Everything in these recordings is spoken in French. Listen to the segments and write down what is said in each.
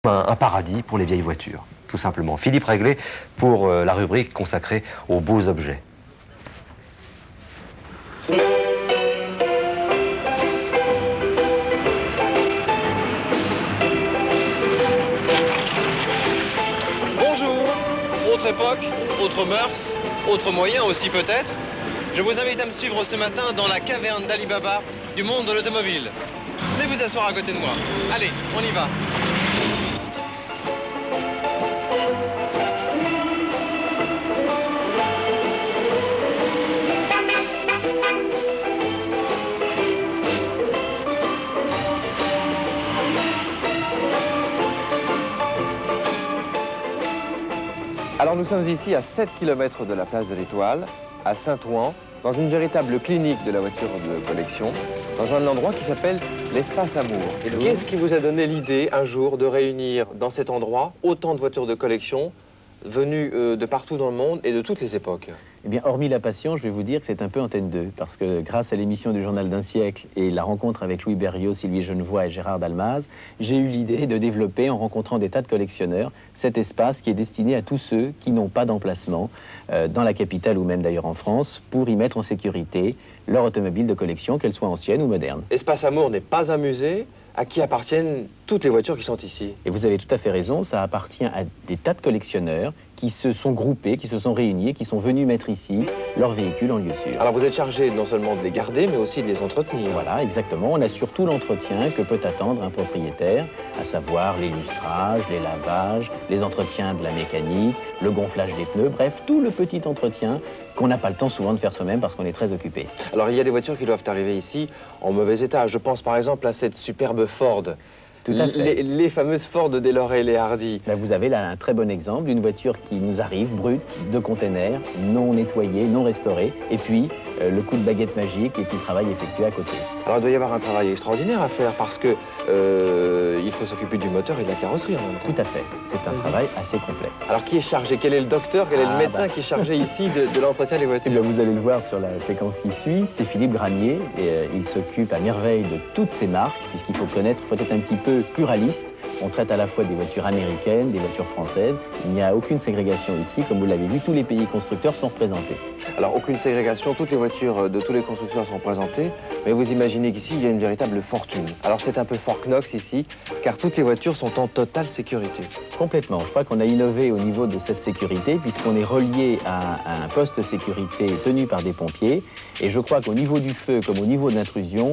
Un paradis pour les vieilles voitures, tout simplement. Philippe Réglet pour la rubrique consacrée aux beaux objets. Bonjour, autre époque, autres mœurs, autres moyens aussi peut-être. Je vous invite à me suivre ce matin dans la caverne d'Ali Baba du monde de l'automobile. Venez vous asseoir à côté de moi. Allez, on y va. Alors nous sommes ici à 7 km de la place de l'Étoile, à Saint-Ouen, dans une véritable clinique de la voiture de collection, dans un endroit qui s'appelle l'Espace Amour. Et qu'est-ce qui vous a donné l'idée un jour de réunir dans cet endroit autant de voitures de collection venues de partout dans le monde et de toutes les époques? Eh bien, hormis la passion, je vais vous dire que c'est un peu Antenne 2, parce que grâce à l'émission du Journal d'un siècle et la rencontre avec Louis Berriot, Sylvie Genevoix et Gérard Dalmaz, j'ai eu l'idée de développer, en rencontrant des tas de collectionneurs, cet espace qui est destiné à tous ceux qui n'ont pas d'emplacement dans la capitale ou même d'ailleurs en France, pour y mettre en sécurité leur automobile de collection, qu'elle soit ancienne ou moderne. Espace Amour n'est pas un musée à qui appartiennent toutes les voitures qui sont ici. Et vous avez tout à fait raison, ça appartient à des tas de collectionneurs qui se sont groupés, qui se sont réunis, qui sont venus mettre ici leurs véhicules en lieu sûr. Alors vous êtes chargé non seulement de les garder, mais aussi de les entretenir. Voilà, exactement. On assure tout l'entretien que peut attendre un propriétaire, à savoir les lustrages, les lavages, les entretiens de la mécanique, le gonflage des pneus, bref, tout le petit entretien qu'on n'a pas le temps souvent de faire soi-même parce qu'on est très occupé. Alors il y a des voitures qui doivent arriver ici en mauvais état. Je pense par exemple à cette superbe Ford. Tout à fait. Les fameuses Ford Deloré et Hardy. Ben, vous avez là un très bon exemple d'une voiture qui nous arrive, brute, de container, non nettoyée, non restaurée, et puis le coup de baguette magique et puis le travail effectué à côté. Alors il doit y avoir un travail extraordinaire à faire parce que il faut s'occuper du moteur et de la carrosserie en même temps. Tout à fait. C'est un travail assez complet. Alors qui est chargé? Quel est le docteur? Quel est le médecin qui est chargé ici de l'entretien des voitures? Vous allez le voir sur la séquence qui suit, c'est Philippe Granier et il s'occupe à merveille de toutes ces marques puisqu'il faut connaître, il faut être un petit peu pluraliste. On traite à la fois des voitures américaines, des voitures françaises. Il n'y a aucune ségrégation ici. Comme vous l'avez vu, tous les pays constructeurs sont représentés. Alors, aucune ségrégation, toutes les voitures de tous les constructeurs sont présentées. Mais vous imaginez qu'ici, il y a une véritable fortune. Alors, c'est un peu Fort Knox ici, car toutes les voitures sont en totale sécurité. Complètement. Je crois qu'on a innové au niveau de cette sécurité, puisqu'on est relié à un poste de sécurité tenu par des pompiers. Et je crois qu'au niveau du feu, comme au niveau de l'intrusion,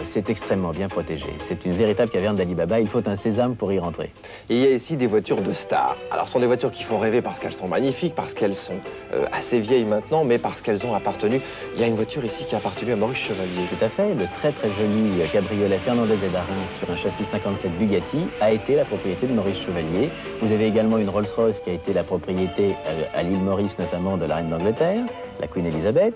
c'est extrêmement bien protégé. C'est une véritable caverne d'Ali Baba. Il faut un sésame pour y rentrer. Et il y a ici des voitures de stars. Alors, ce sont des voitures qui font rêver parce qu'elles sont magnifiques, parce qu'elles sont assez vieilles maintenant, mais parce qu'elles ont appartenu. Il y a une voiture ici qui a appartenu à Maurice Chevalier. Tout à fait. Le très très joli cabriolet Fernandez et Darin sur un châssis 57 Bugatti a été la propriété de Maurice Chevalier. Vous avez également une Rolls-Royce qui a été la propriété à l'île Maurice, notamment de la reine d'Angleterre, la Queen Elizabeth.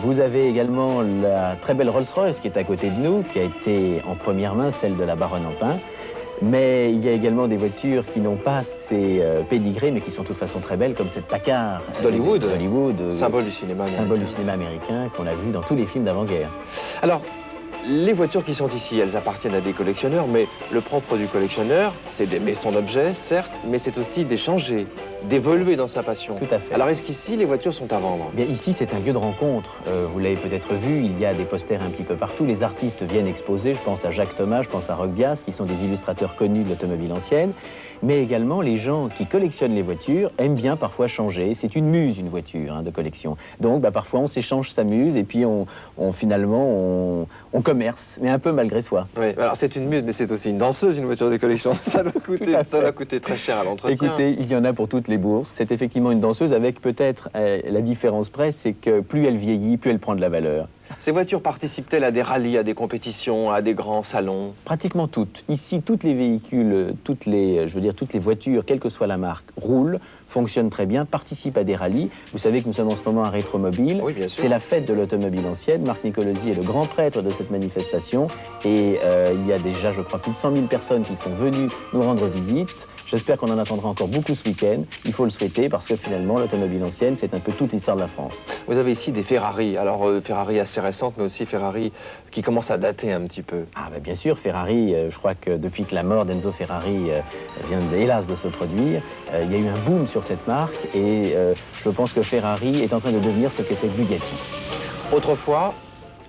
Vous avez également la très belle Rolls-Royce qui est à côté de nous, qui a été en première main celle de la baronne en pin. Mais il y a également des voitures qui n'ont pas ces pédigrés, mais qui sont de toute façon très belles, comme cette Packard d'Hollywood, symbole du cinéma américain qu'on a vu dans tous les films d'avant-guerre. Alors, les voitures qui sont ici, elles appartiennent à des collectionneurs, mais le propre du collectionneur, c'est d'aimer son objet, certes, mais c'est aussi d'échanger, d'évoluer dans sa passion. Tout à fait. Alors, est-ce qu'ici, les voitures sont à vendre? Bien, ici, c'est un lieu de rencontre. Vous l'avez peut-être vu, il y a des posters un petit peu partout. Les artistes viennent exposer. Je pense à Jacques Thomas, je pense à Roch Dias, qui sont des illustrateurs connus de l'automobile ancienne. Mais également, les gens qui collectionnent les voitures aiment bien parfois changer. C'est une muse, une voiture de collection. Donc, parfois, on s'échange sa muse et puis finalement, on commerce, mais un peu malgré soi. Oui, alors c'est une muse, mais c'est aussi une danseuse, une voiture de collection. Ça doit coûter très cher à l'entretien. Écoutez, il y en a pour toutes les bourses. C'est effectivement une danseuse avec peut-être la différence près, c'est que plus elle vieillit, plus elle prend de la valeur. Ces voitures participent-elles à des rallyes, à des compétitions, à des grands salons? Pratiquement toutes. Ici, toutes les véhicules, toutes les voitures, quelle que soit la marque, roulent, fonctionnent très bien, participent à des rallyes. Vous savez que nous sommes en ce moment à Rétromobile. Oui, bien sûr. C'est la fête de l'automobile ancienne. Marc Nicolosi est le grand prêtre de cette manifestation. Et il y a déjà, je crois, plus de 100 000 personnes qui sont venues nous rendre visite. J'espère qu'on en attendra encore beaucoup ce week-end. Il faut le souhaiter parce que finalement, l'automobile ancienne, c'est un peu toute l'histoire de la France. Vous avez ici des Ferrari, alors Ferrari assez récentes, mais aussi Ferrari qui commencent à dater un petit peu. Ah ben bien sûr, Ferrari, je crois que depuis que la mort d'Enzo Ferrari vient hélas de se produire, il y a eu un boom sur cette marque et je pense que Ferrari est en train de devenir ce qu'était Bugatti. Autrefois,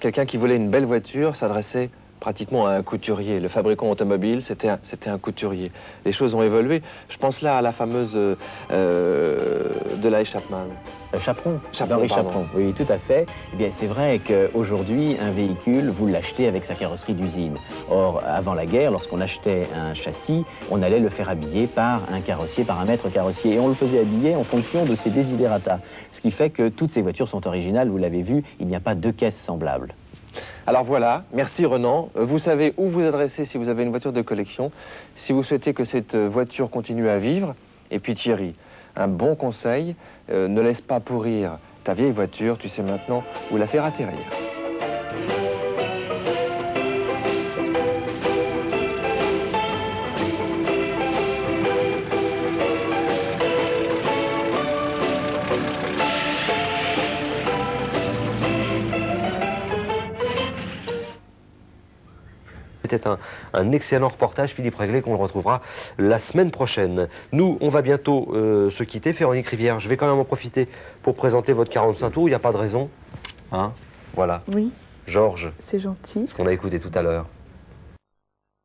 quelqu'un qui voulait une belle voiture s'adressait pratiquement à un couturier. Le fabricant automobile, c'était un couturier. Les choses ont évolué. Je pense là à la fameuse Delahaye Chapman. Chaperon, Chaperon, d'Henri pardon. Chaperon, oui, tout à fait. Eh bien, c'est vrai qu'aujourd'hui, un véhicule, vous l'achetez avec sa carrosserie d'usine. Or, avant la guerre, lorsqu'on achetait un châssis, on allait le faire habiller par un carrossier, par un maître carrossier. Et on le faisait habiller en fonction de ses desiderata. Ce qui fait que toutes ces voitures sont originales, vous l'avez vu, il n'y a pas deux caisses semblables. Alors voilà, merci Renan. Vous savez où vous adresser si vous avez une voiture de collection, si vous souhaitez que cette voiture continue à vivre. Et puis Thierry, un bon conseil, ne laisse pas pourrir ta vieille voiture, tu sais maintenant où la faire atterrir. C'était un excellent reportage, Philippe Réglet, qu'on le retrouvera la semaine prochaine. Nous, on va bientôt se quitter. Véronique Rivière, je vais quand même en profiter pour présenter votre 45 tours. Il n'y a pas de raison. Hein? Voilà. Oui, Georges, c'est gentil. ce qu'on a écouté tout à l'heure.